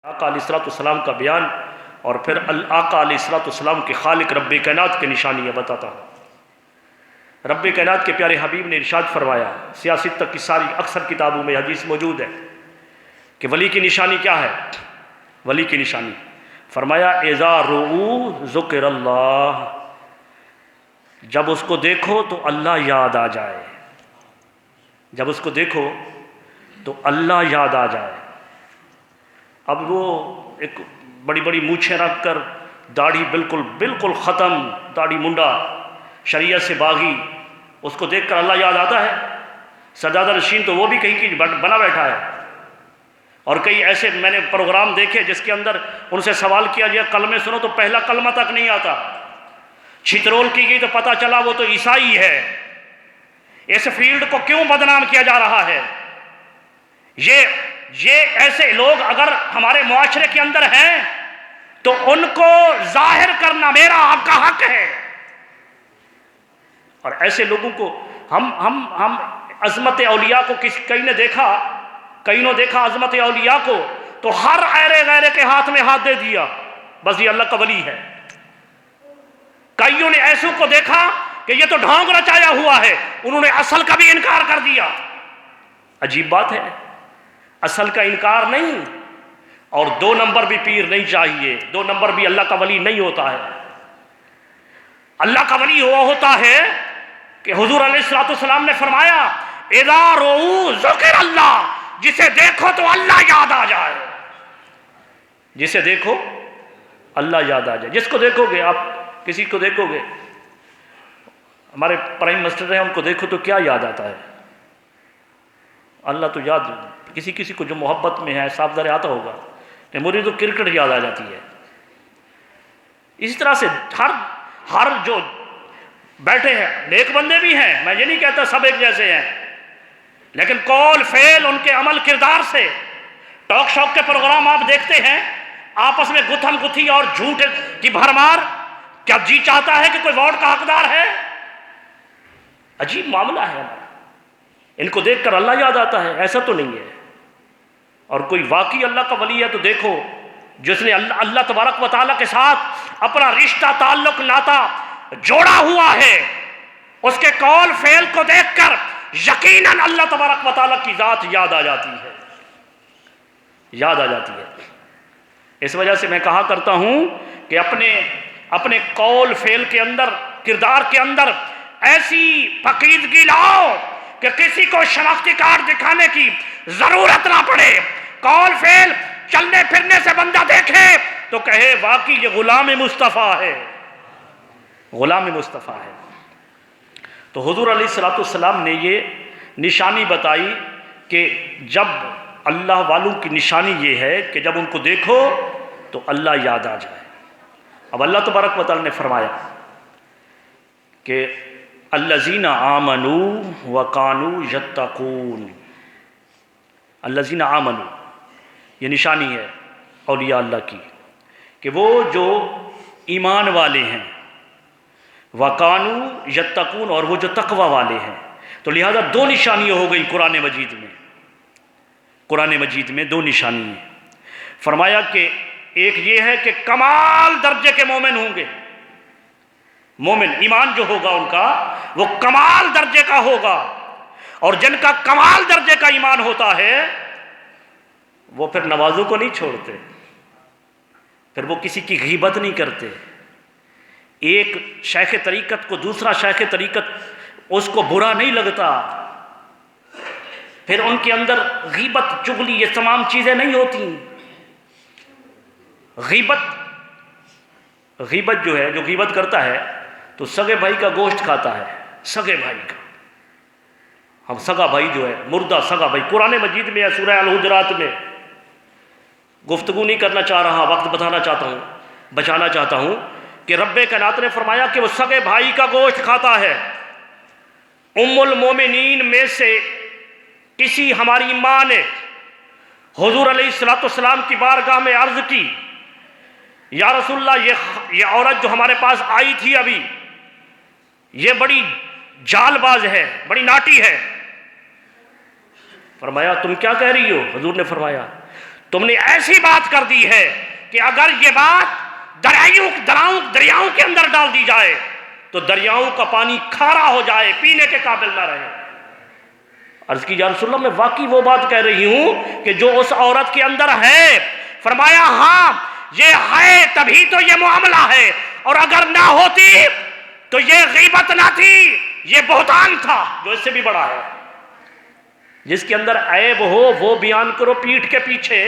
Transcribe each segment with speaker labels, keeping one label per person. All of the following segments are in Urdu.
Speaker 1: آقا علیہ الصلوۃ والسلام کا بیان اور پھر آقا علیہ الصلوۃ والسلام کے خالق رب کائنات کی نشانیاں بتاتا ہوں۔ رب کائنات کے پیارے حبیب نے ارشاد فرمایا، سیاست تک کی ساری اکثر کتابوں میں حدیث موجود ہے کہ ولی کی نشانی کیا ہے۔ ولی کی نشانی فرمایا اذا رؤوا ذکر اللہ، جب اس کو دیکھو تو اللہ یاد آ جائے، جب اس کو دیکھو تو اللہ یاد آ جائے۔ اب وہ ایک بڑی بڑی مونچھیں رکھ کر داڑھی بالکل ختم، داڑھی منڈا، شریعت سے باغی، اس کو دیکھ کر اللہ یاد آتا ہے؟ سجادہ نشین تو وہ بھی کہیں کی بنا بیٹھا ہے۔ اور کئی ایسے میں نے پروگرام دیکھے جس کے اندر ان سے سوال کیا گیا کلمے سنو تو پہلا کلمہ تک نہیں آتا، چھترول کی گئی تو پتہ چلا وہ تو عیسائی ہے۔ اس فیلڈ کو کیوں بدنام کیا جا رہا ہے؟ یہ ایسے لوگ اگر ہمارے معاشرے کے اندر ہیں تو ان کو ظاہر کرنا میرا آپ کا حق ہے۔ اور ایسے لوگوں کو ہم عظمت اولیاء کو کئی نے دیکھا عظمت اولیاء کو تو ہر غیرے کے ہاتھ میں ہاتھ دے دیا، بس یہ اللہ کا ولی ہے۔ کئیوں نے ایسوں کو دیکھا کہ یہ تو ڈھونگ رچایا ہوا ہے، انہوں نے اصل کا بھی انکار کر دیا۔ عجیب بات ہے، اصل کا انکار نہیں، اور دو نمبر بھی پیر نہیں چاہیے، دو نمبر بھی اللہ کا ولی نہیں ہوتا ہے۔ اللہ کا ولی ہوا ہوتا ہے کہ حضور علیہ الصلوۃ والسلام نے فرمایا اذا رؤوا ذکر اللہ، جسے دیکھو تو اللہ یاد آ جائے، جسے دیکھو اللہ یاد آ جائے۔ جس کو دیکھو گے آپ، کسی کو دیکھو گے، ہمارے پرائم منسٹر ہیں، ان کو دیکھو تو کیا یاد آتا ہے؟ اللہ تو یاد، کسی کو جو محبت میں ہے صاف ظاہر آتا ہوگا، مجھے تو کرکٹ یاد آ جاتی ہے۔ اسی طرح سے ہر جو بیٹھے ہیں نیک بندے بھی ہیں، میں یہ نہیں کہتا سب ایک جیسے ہیں، لیکن قول فعل ان کے عمل کردار سے، ٹاک شوق کے پروگرام آپ دیکھتے ہیں، آپس میں گتھم گتھی اور جھوٹ کی بھرمار، کیا جی چاہتا ہے کہ کوئی ووٹ کا حقدار ہے؟ عجیب معاملہ ہے ہمارا۔ ان کو دیکھ کر اللہ یاد آتا ہے؟ ایسا تو نہیں ہے۔ اور کوئی واقعی اللہ کا ولی ہے تو دیکھو، جس نے اللہ تبارک و تعالیٰ کے ساتھ اپنا رشتہ تعلق ناتا جوڑا ہوا ہے، اس کے قول فعل کو دیکھ کر یقیناً اللہ تبارک و تعالیٰ کی ذات یاد آ جاتی ہے، یاد آ جاتی ہے۔ اس وجہ سے میں کہا کرتا ہوں کہ اپنے قول فعل کے اندر، کردار کے اندر ایسی پاکیزگی لاؤ کہ کسی کو شناختی کارڈ دکھانے کی ضرورت نہ پڑے۔ قول فعل چلنے پھرنے سے بندہ دیکھے تو کہے واقعی یہ غلام مصطفیٰ ہے، غلام مصطفیٰ ہے۔ تو حضور علیہ الصلوۃ والسلام نے یہ نشانی بتائی کہ جب اللہ والوں کی نشانی یہ ہے کہ جب ان کو دیکھو تو اللہ یاد آ جائے۔ اب اللہ تبارک و تعالیٰ نے فرمایا کہ الذین آمنوا وکانوا یتقون، الذین آمنوا، یہ نشانی ہے اولیاء اللہ کی کہ وہ جو ایمان والے ہیں، وکانوا یتقون، اور وہ جو تقوی والے ہیں۔ تو لہذا دو نشانیاں ہو گئی قرآن مجید میں دو نشانی ہیں۔ فرمایا کہ ایک یہ ہے کہ کمال درجے کے مومن ہوں گے، مومن ایمان جو ہوگا ان کا وہ کمال درجے کا ہوگا، اور جن کا کمال درجے کا ایمان ہوتا ہے وہ پھر نمازوں کو نہیں چھوڑتے، پھر وہ کسی کی غیبت نہیں کرتے۔ ایک شیخ طریقت کو دوسرا شیخ طریقت اس کو برا نہیں لگتا، پھر ان کے اندر غیبت چغلی یہ تمام چیزیں نہیں ہوتی۔ غیبت جو ہے، جو غیبت کرتا ہے تو سگے بھائی کا گوشت کھاتا ہے، سگے بھائی کا۔ ہم سگا بھائی جو ہے، مردہ سگا بھائی، قرآن مجید میں ہے، سورہ الحجرات میں۔ گفتگو نہیں کرنا چاہ رہا، وقت بچانا چاہتا ہوں کہ رب کائنات نے فرمایا کہ وہ سگے بھائی کا گوشت کھاتا ہے۔ ام المومنین میں سے کسی ہماری ماں نے حضور علیہ الصلوۃ والسلام کی بارگاہ میں عرض کی، یا رسول اللہ یہ عورت جو ہمارے پاس آئی تھی ابھی، یہ بڑی جال باز ہے، بڑی ناٹی ہے۔ فرمایا تم کیا کہہ رہی ہو؟ حضور نے فرمایا تم نے ایسی بات کر دی ہے کہ اگر یہ بات دریاؤں کے اندر ڈال دی جائے تو دریاؤں کا پانی کھارا ہو جائے، پینے کے قابل نہ رہے۔ عرض کی یا رسول اللہ میں واقعی وہ بات کہہ رہی ہوں کہ جو اس عورت کے اندر ہے۔ فرمایا ہاں یہ ہے تبھی تو یہ معاملہ ہے، اور اگر نہ ہوتی تو یہ غیبت نہ تھی، یہ بہتان تھا جو اس سے بھی بڑا ہے۔ جس کے اندر عیب ہو وہ بیان کرو پیٹھ کے پیچھے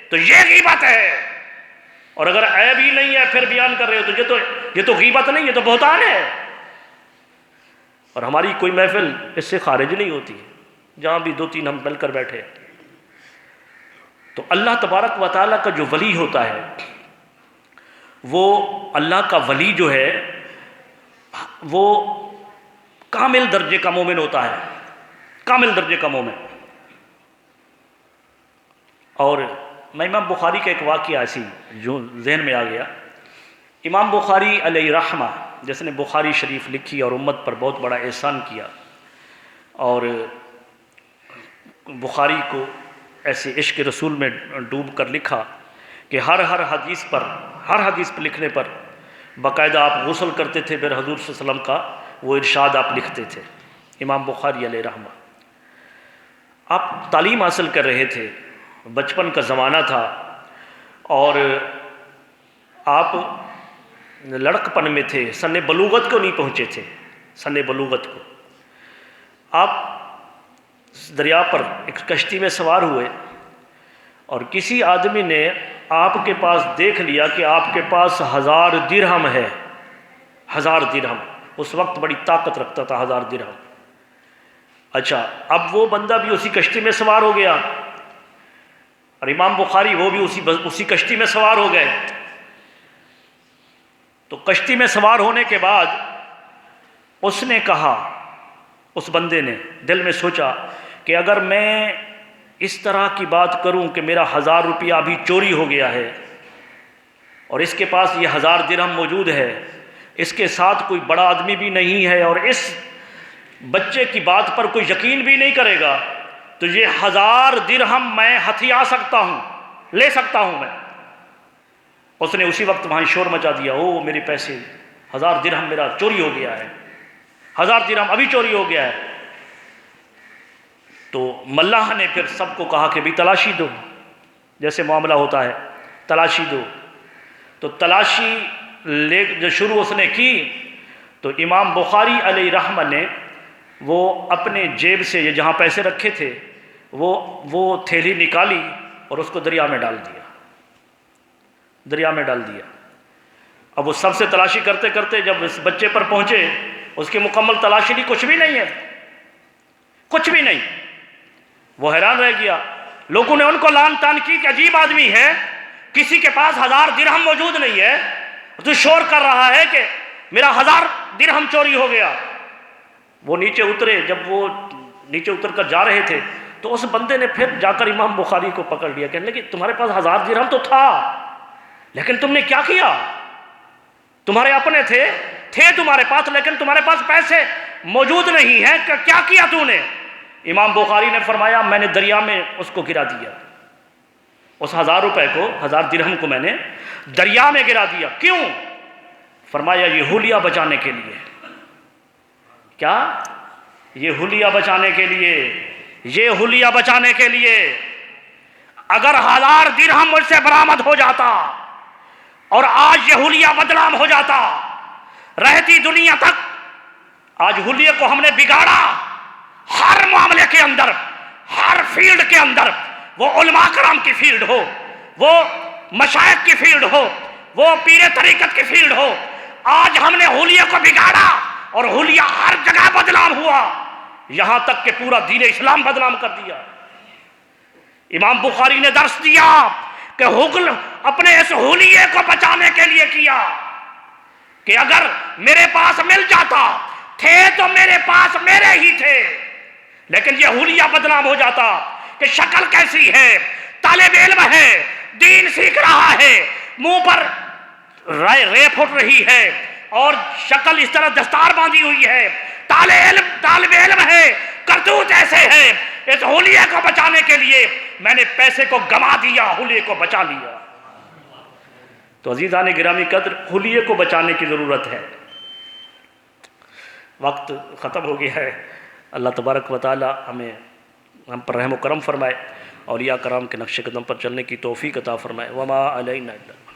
Speaker 1: تو یہ غیبت ہے، اور اگر عیب ہی نہیں ہے پھر بیان کر رہے ہو تو یہ تو غیبت نہیں، یہ تو بہتان ہے۔ اور ہماری کوئی محفل اس سے خارج نہیں ہوتی، جہاں بھی 2-3 ہم مل کر بیٹھے۔ تو اللہ تبارک و تعالیٰ کا جو ولی ہوتا ہے، وہ اللہ کا ولی جو ہے وہ کامل درجے کا مومن ہوتا ہے، کامل درجے کا مومن۔ اور میں امام بخاری کا ایک واقعہ ایسی جو ذہن میں آ گیا۔ امام بخاری علیہ رحمہ جس نے بخاری شریف لکھی اور امت پر بہت بڑا احسان کیا، اور بخاری کو ایسے عشق رسول میں ڈوب کر لکھا کہ ہر حدیث پر لکھنے پر باقاعدہ آپ غسل کرتے تھے، پھر حضور صلی اللہ علیہ وسلم کا وہ ارشاد آپ لکھتے تھے۔ امام بخاری علیہ رحمہ آپ تعلیم حاصل کر رہے تھے، بچپن کا زمانہ تھا، اور آپ لڑکپن میں تھے، سن بلوغت کو نہیں پہنچے تھے، سن بلوغت کو۔ آپ دریا پر ایک کشتی میں سوار ہوئے، اور کسی آدمی نے آپ کے پاس دیکھ لیا کہ آپ کے پاس 1000 درہم ہے، 1000 درہم، اس وقت بڑی طاقت رکھتا تھا 1000 درہم۔ اچھا، اب وہ بندہ بھی اسی کشتی میں سوار ہو گیا، اور امام بخاری وہ بھی اسی کشتی میں سوار ہو گئے۔ تو کشتی میں سوار ہونے کے بعد اس نے کہا، اس بندے نے دل میں سوچا کہ اگر میں اس طرح کی بات کروں کہ میرا 1000 روپیہ ابھی چوری ہو گیا ہے، اور اس کے پاس یہ 1000 درہم موجود ہے، اس کے ساتھ کوئی بڑا آدمی بھی نہیں ہے، اور اس بچے کی بات پر کوئی یقین بھی نہیں کرے گا، تو یہ 1000 درہم میں ہتھیا سکتا ہوں، لے سکتا ہوں میں۔ اس نے اسی وقت وہاں شور مچا دیا، او میرے پیسے، 1000 درہم میرا چوری ہو گیا ہے، 1000 درہم ابھی چوری ہو گیا ہے۔ تو ملاح نے پھر سب کو کہا کہ بھی تلاشی دو، جیسے معاملہ ہوتا ہے تلاشی دو۔ تو تلاشی جو شروع اس نے کی، تو امام بخاری علیہ رحمہ نے وہ اپنے جیب سے یہ جہاں پیسے رکھے تھے وہ تھیلی نکالی اور اس کو دریا میں ڈال دیا، دریا میں ڈال دیا۔ اب وہ سب سے تلاشی کرتے کرتے جب اس بچے پر پہنچے، اس کی مکمل تلاشی لی، کچھ بھی نہیں ہے، کچھ بھی نہیں۔ وہ حیران رہ گیا، لوگوں نے ان کو لان تان کی کہ عجیب آدمی ہے، کسی کے پاس 1000 درہم موجود نہیں ہے، تو شور کر رہا ہے کہ میرا 1000 درہم چوری ہو گیا۔ وہ نیچے اترے، جب وہ نیچے اتر کر جا رہے تھے تو اس بندے نے پھر جا کر امام بخاری کو پکڑ لیا، کہنے لگے تمہارے پاس 1000 درہم تو تھا، لیکن تم نے کیا کیا؟ تمہارے اپنے تھے تمہارے پاس، لیکن تمہارے پاس پیسے موجود نہیں ہیں، کیا کیا تو نے؟ امام بخاری نے فرمایا میں نے دریا میں اس کو گرا دیا، اس 1000 روپے کو، 1000 درہم کو میں نے دریا میں گرا دیا۔ کیوں؟ فرمایا یہ حلیہ بچانے کے لیے۔ کیا؟ یہ حلیہ بچانے کے لیے، یہ حلیہ بچانے کے لیے۔ اگر 1000 درہم مجھ سے برآمد ہو جاتا اور آج یہ حلیہ بدنام ہو جاتا، رہتی دنیا تک، آج حلیہ کو ہم نے بگاڑا۔ ہر معاملے کے اندر، ہر فیلڈ کے اندر، وہ علماء کرام کی فیلڈ ہو، وہ مشائخ کی فیلڈ ہو، وہ پیر طریقت کی فیلڈ ہو، آج ہم نے حلیہ کو بگاڑا اور حلیہ ہر جگہ بدنام ہوا، یہاں تک کہ پورا دین اسلام بدنام کر دیا۔ امام بخاری نے درس دیا کہ حکم اپنے اس حلیے کو بچانے کے لیے کیا کہ اگر میرے پاس مل جاتا، تھے تو میرے پاس میرے ہی تھے، لیکن یہ حلیہ بدنام ہو جاتا کہ شکل کیسی ہے، طالب علم ہے، دین سیکھ رہا ہے، منہ پر رے پھٹ رہی ہے اور شکل اس طرح دستار باندھی ہوئی ہے، طالب علم ہے، کرتوت ایسے ہے، اس حلیے کو بچانے کے لیے میں نے پیسے کو گما دیا، حلیے کو بچا لیا۔ تو عزیزان گرامی قدر، حلیے کو بچانے کی ضرورت ہے۔ وقت ختم ہو گیا ہے۔ اللہ تبارک و تعالی ہم پر رحم و کرم فرمائے، اولیاء کرام کے نقش قدم پر چلنے کی توفیق عطا فرمائے۔ وما علینا الا